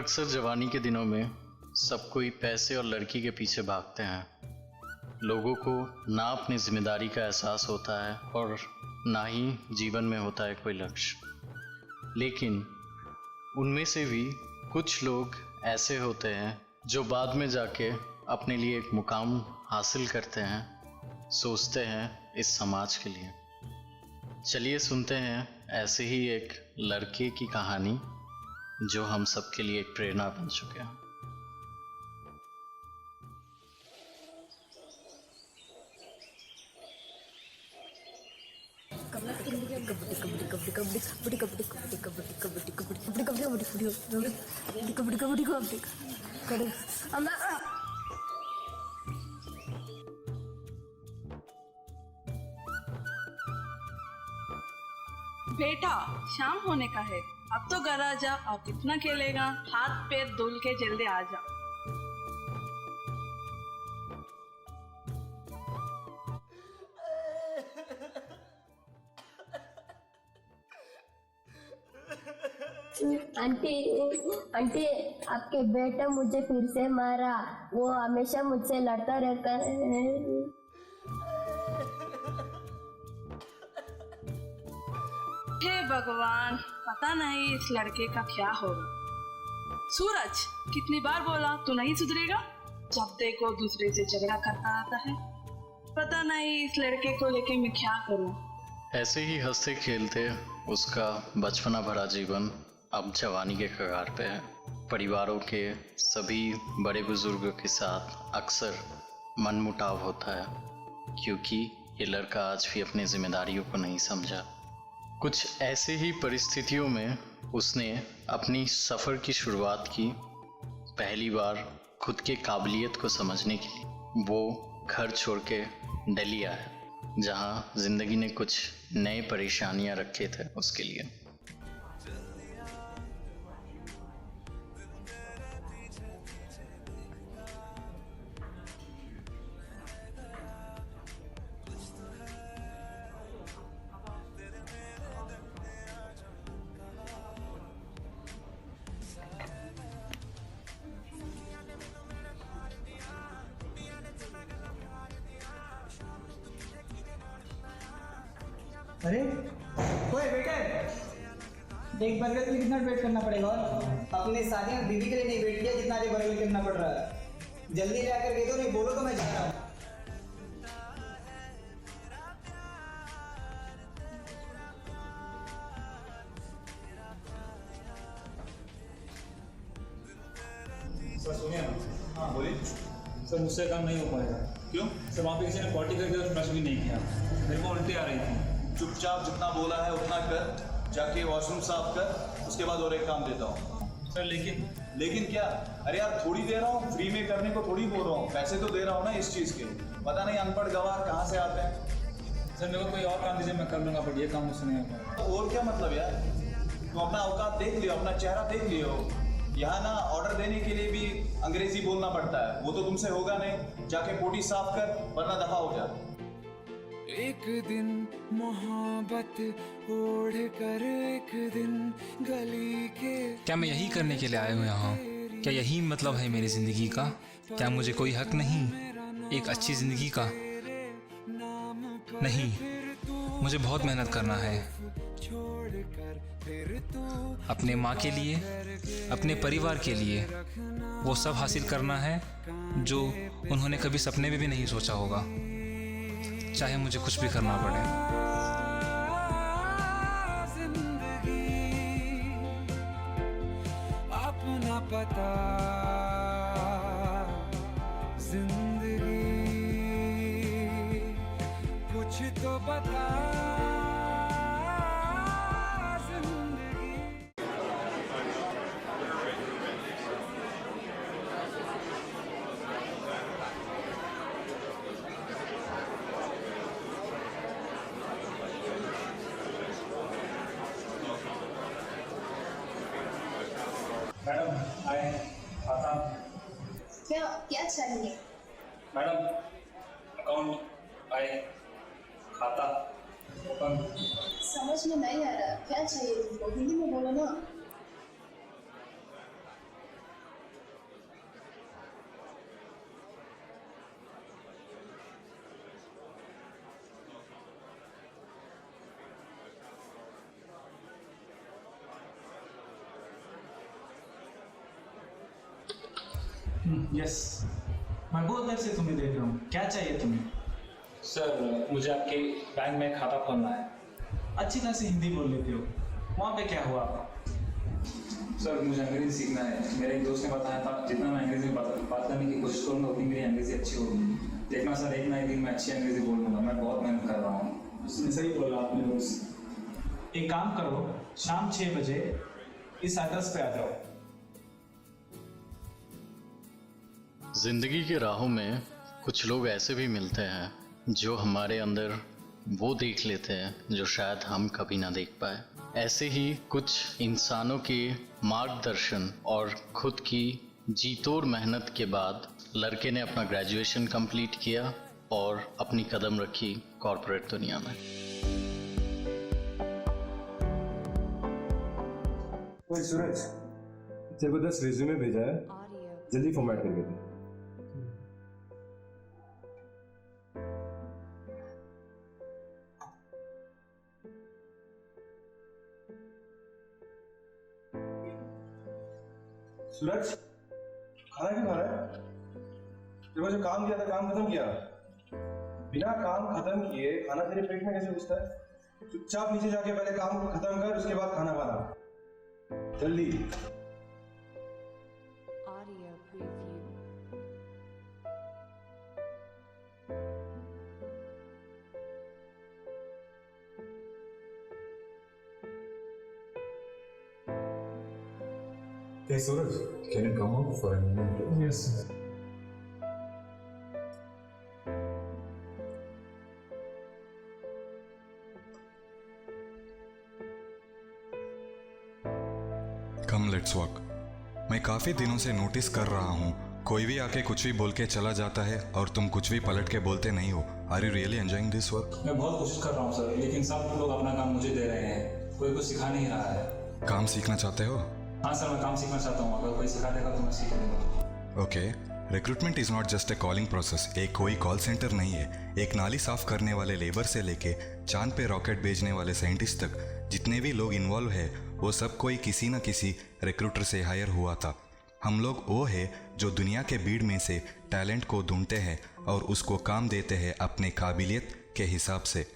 अक्सर जवानी के दिनों में सब कोई पैसे और लड़की के पीछे भागते हैं। लोगों को ना अपनी जिम्मेदारी का एहसास होता है और ना ही जीवन में होता है कोई लक्ष्य। लेकिन उनमें से भी कुछ लोग ऐसे होते हैं जो बाद में जाके अपने लिए एक मुकाम हासिल करते हैं, सोचते हैं इस समाज के लिए। चलिए सुनते हैं ऐसे ही एक लड़के की कहानी जो हम सब के लिए एक प्रेरणा बन चुके हैं। बेटा शाम होने का है, अब तो घर आ जा। और कितना खेलेगा? हाथ पैर धुल के जल्दी आ जा। आंटी आंटी, आपके बेटा मुझे फिर से मारा। वो हमेशा मुझसे लड़ता रहता है। हे भगवान, पता नहीं इस लड़के का क्या होगा। सूरज, कितनी बार बोला तू नहीं सुधरेगा? जब देखो दूसरे से झगड़ा करता आता है। पता नहीं इस लड़के को लेके मैं क्या करूं। ऐसे ही हंसते खेलते उसका बचपना भरा जीवन अब जवानी के कगार पे है। परिवारों के सभी बड़े बुजुर्गों के साथ अक्सर मनमुटाव होता है क्योंकि ये लड़का आज भी अपनी जिम्मेदारियों को नहीं समझा। कुछ ऐसे ही परिस्थितियों में उसने अपनी सफ़र की शुरुआत की। पहली बार खुद के काबिलियत को समझने के लिए वो घर छोड़ के दिल्ली आया, जहाँ ज़िंदगी ने कुछ नए परेशानियाँ रखे थे उसके लिए। अरे ओए बेटे, एक बर्गर के लिए कितना वेट करना पड़ेगा? और अपने शादी में बीवी के लिए नहीं वेट किया जितना देर बर्गर करना पड़ रहा है। जल्दी ले आकर दे दो, नहीं बोलो तो मैं जा रहा हूँ। सर सुनिए ना। हाँ बोलिए सर, मुझसे काम नहीं हो पाएगा। क्यों? सर वहाँ पे किसी ने पार्टी करके तो ब्रश भी नहीं किया, मेरे को उल्टी आ रही थी। चुपचाप जितना बोला है उतना कर, जाके वॉशरूम साफ कर, उसके बाद और एक काम देता हूँ। सर लेकिन क्या? अरे यार थोड़ी दे रहा हूँ, फ्री में करने को थोड़ी बोल रहा हूँ, पैसे तो दे रहा हूँ ना इस चीज़ के। पता नहीं अनपढ़ गवार कहाँ से आते हैं। सर मेरे को कोई और काम दीजिए, मैं कर लूँगा, बट ये काम मुझसे नहीं हो पाएगा। तो और क्या मतलब यार? तुम अपना औकात देख लियो, अपना चेहरा देख लियो। यहाँ ना ऑर्डर देने के लिए भी अंग्रेजी बोलना पड़ता है, वो तो तुमसे होगा नहीं। जाके पोटी साफ कर वरना दफा हो जा। एक दिन मोहब्बत ओढ़ कर एक दिन गली के। क्या मैं यही करने के लिए आया हूँ यहाँ? क्या यही मतलब है मेरी ज़िंदगी का? क्या मुझे कोई हक नहीं एक अच्छी ज़िंदगी का? नहीं, मुझे बहुत मेहनत करना है अपने माँ के लिए, अपने परिवार के लिए। वो सब हासिल करना है जो उन्होंने कभी सपने में भी नहीं सोचा होगा, चाहे मुझे कुछ भी करना पड़े। अपना पता जिंदगी कुछ तो बता। मैडम आए खाता। क्या चाहिए? मैडम अकाउंट आए, खाता ओपन। समझ में नहीं आ रहा, क्या चाहिए तुमको? हिंदी में बोलो ना। यस, मैं बहुत देर से तुम्हें देख रहा हूँ। क्या चाहिए तुम्हें? सर मुझे आपके बैंक में खाता खोलना है। अच्छी तरह से हिंदी बोल लेते हो। वहाँ पे क्या हुआ आपका? सर मुझे अंग्रेजी सीखना है। मेरे एक दोस्त ने बताया था जितना मैं अंग्रेजी में बात करने की कोशिश करूँगा उतनी मेरी अंग्रेजी अच्छी होगी। देखना सर, एक ना एक दिन मैं अच्छी अंग्रेजी बोल लूँगा। मैं बहुत मेहनत कर रहा हूँ। उसने सही बोला आपने दोस्त। एक काम करो, शाम 6 बजे इस एड्रेस पे आ जाओ। जिंदगी की राहों में कुछ लोग ऐसे भी मिलते हैं जो हमारे अंदर वो देख लेते हैं जो शायद हम कभी ना देख पाए। ऐसे ही कुछ इंसानों के मार्गदर्शन और खुद की जीतोड़ मेहनत के बाद लड़के ने अपना ग्रेजुएशन कंप्लीट किया और अपनी कदम रखी कॉर्पोरेट दुनिया में। ओए सूरज, तेरे को 10 रिज्यूमे भेजा है, जल्दी फॉर्मेट करके दे। सूरज, खाना क्यों खा रहा है? तेरे को जो काम किया था काम खत्म किया। बिना काम खत्म किए खाना तेरे पेट में कैसे घुसता है? चुपचाप नीचे जाके पहले काम खत्म कर, उसके बाद खाना खाना जल्दी। Audio preview. Hey Suraj, can you come out for a moment? Yes, sir. Come let's walk. मैं काफी दिनों से नोटिस कर रहा हूँ कोई भी आके कुछ भी बोल के चला जाता है और तुम कुछ भी पलट के बोलते नहीं हो। Are you really enjoying this work? मैं बहुत कोशिश कर रहा हूँ सर, लेकिन सब लोग अपना काम मुझे दे रहे हैं। कोई कुछ सिखा नहीं रहा है। काम सीखना चाहते हो? हाँ सर, मैं काम सीखना चाहता हूँ। अगर कोई सिखा देगा तो मैं सीख लूँगा। Okay, recruitment is not just a calling process. एक कोई कॉल सेंटर नहीं है। एक नाली साफ करने वाले लेबर से लेके चांद पे रॉकेट भेजने वाले साइंटिस्ट तक जितने भी लोग इन्वॉल्व है वो सब कोई किसी न किसी रिक्रूटर से हायर हुआ था। हम लोग वो है जो दुनिया के भीड़ में से टैलेंट को ढूंढते हैं और उसको काम देते हैं अपने काबिलियत के हिसाब से।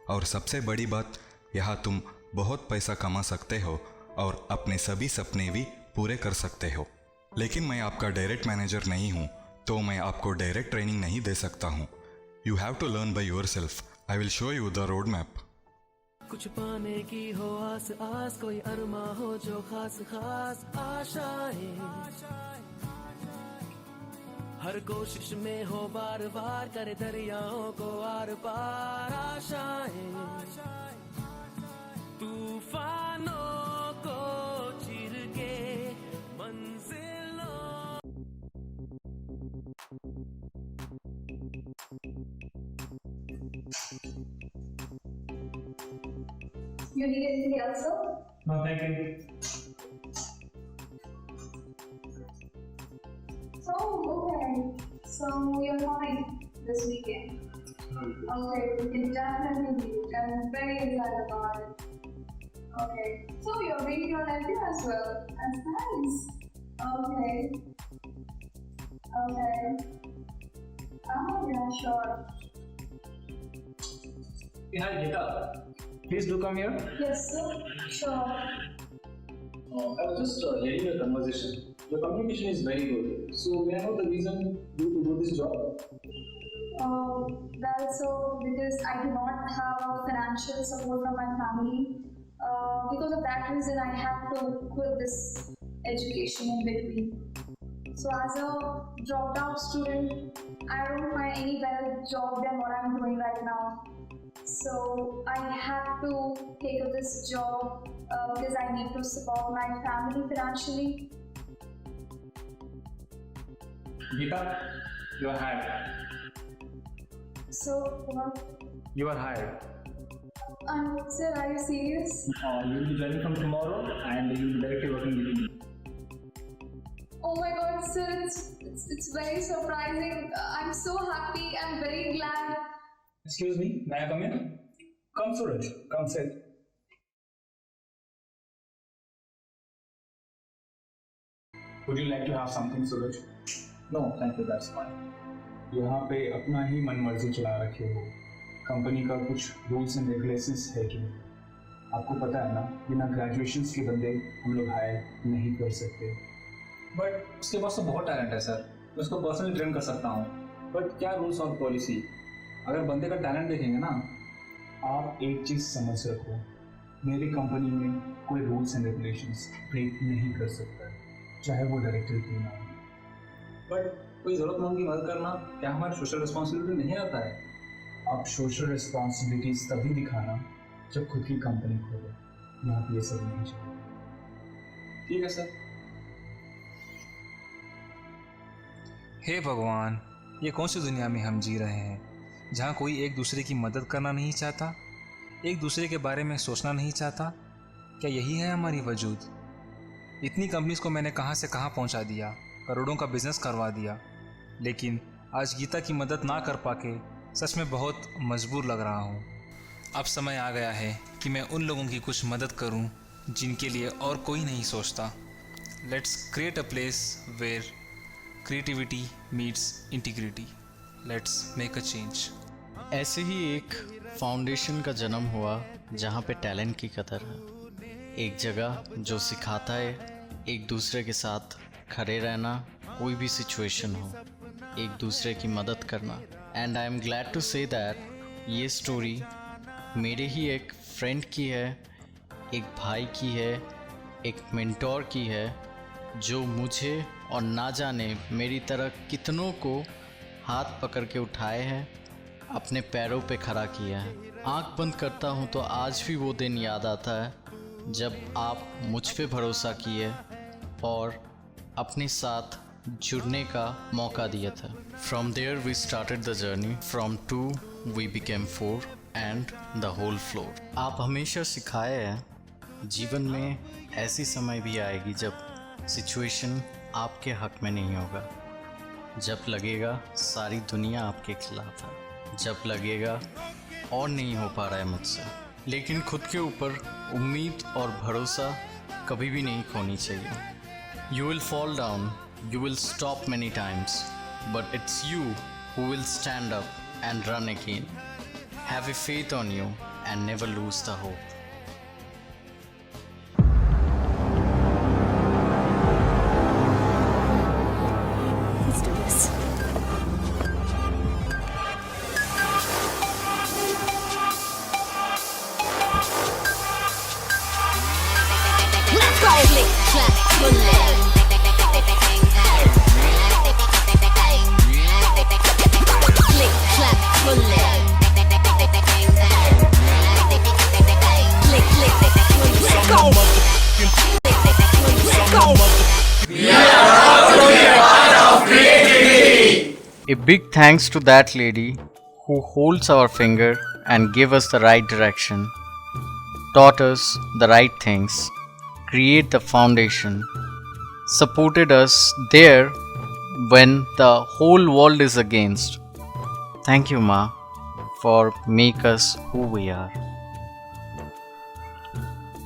और सबसे बड़ी बात, यहाँ तुम बहुत पैसा कमा सकते हो और अपने सभी सपने भी पूरे कर सकते हो। लेकिन मैं आपका डायरेक्ट मैनेजर नहीं हूँ, तो मैं आपको डायरेक्ट ट्रेनिंग नहीं दे सकता हूँ। You have to learn by yourself. I will show you the road map. कुछ पाने की हो आस आस, कोई अरमा हो जो खास खास आशाएं, हर कोशिश में हो बार बार करे दरियाओं को आर पार आशाएं, तूफानों को चीर के मंजिलों। You need anything else, sir? No, thank you. So, okay. So, you're coming this weekend. Okay, we can definitely meet. I'm very excited about it. Okay. So, you're bringing your nephew as well. That's nice. Okay. Okay. Oh, yeah, sure. Hi, Gita. Please do come here. Yes, sir. Sure. I was just hearing your conversation. Your communication is very good. So, may I know the reason you to do this job? Well, so because I do not have financial support from my family, because of that reason I have to quit this education in between. So as a dropped out student, I don't find any better job than what I'm doing right now. So I have to take up this job because I need to support my family financially. Gita, you are hired. So what? You are hired. Sir, are you serious? You will be joining from tomorrow and you will be directly working with me. Oh my God, sir, it's very surprising. I'm so happy. I'm very glad. Excuse me, may I come in? Come, Suraj. Come sit. Would you like to have something, Suraj? No thank you, that's fine. यहाँ पे अपना ही मनमर्जी चला रखे हो, company का कुछ rules and regulations है कि नहीं? आपको पता है ना, बिना ग्रेजुएशंस के बंदे हम लोग हायर नहीं कर सकते। बट उसके पास तो बहुत टैलेंट है सर, मैं उसको पर्सनली ट्रेन कर सकता हूँ। बट क्या रूल्स और पॉलिसी, अगर बंदे का टैलेंट देखेंगे ना, आप एक चीज़ समझ रखो, मेरी कंपनी में कोई रूल्स एंड रेगुलेशंस ब्रेक नहीं कर सकता, चाहे वो डायरेक्टर क्यों ना हो। बट कोई ज़रूरतमंद की मदद करना क्या हमारी सोशल रिस्पॉन्सिबिलिटी नहीं आता है? आप सोशल रिस्पॉन्सिबिलिटीज तभी दिखाना जब खुद की कंपनी खोलो, यहाँ पे ये सब नहीं चाहिए। ठीक है सर। हे भगवान, ये कौन सी दुनिया में हम जी रहे हैं जहाँ कोई एक दूसरे की मदद करना नहीं चाहता, एक दूसरे के बारे में सोचना नहीं चाहता? क्या यही है हमारी वजूद? इतनी कंपनीज को मैंने कहाँ से कहाँ पहुँचा दिया, करोड़ों का बिजनेस करवा दिया, लेकिन आज गीता की मदद ना कर पाके सच में बहुत मजबूर लग रहा हूँ। अब समय आ गया है कि मैं उन लोगों की कुछ मदद करूँ जिनके लिए और कोई नहीं सोचता। Let's create a place where creativity meets integrity. Let's make a change. ऐसे ही एक फाउंडेशन का जन्म हुआ जहाँ पे टैलेंट की कदर है, एक जगह जो सिखाता है एक दूसरे के साथ खड़े रहना, कोई भी सिचुएशन हो, एक दूसरे की मदद करना। And I am glad to say that ये स्टोरी मेरे ही एक फ्रेंड की है, एक भाई की है, एक मेंटोर की है, जो मुझे और ना जाने मेरी तरह कितनों को हाथ पकड़ के उठाए हैं, अपने पैरों पे खड़ा किया है। आंख बंद करता हूँ तो आज भी वो दिन याद आता है जब आप मुझ पे भरोसा किए और अपने साथ जुड़ने का मौका दिया था। From there we started the journey. From 2 we became 4 and the whole floor. आप हमेशा सिखाए हैं जीवन में ऐसी समय भी आएगी जब सिचुएशन आपके हक में नहीं होगा, जब लगेगा सारी दुनिया आपके खिलाफ है, जब लगेगा और नहीं हो पा रहा है मुझसे, लेकिन खुद के ऊपर उम्मीद और भरोसा कभी भी नहीं खोनी चाहिए। You will fall down, you will stop many times, but it's you who will stand up and run again. Have a faith on you and never lose the hope. Let's do this. Let's go! Click, clap, bullet. Click, clap, bullet. Click, click, bullet. Let's go! Let's go! A big thanks to that lady who holds our finger and gave us the right direction, taught us the right things, create the foundation, supported us there when the whole world is against. Thank you, Ma, for make us who we are.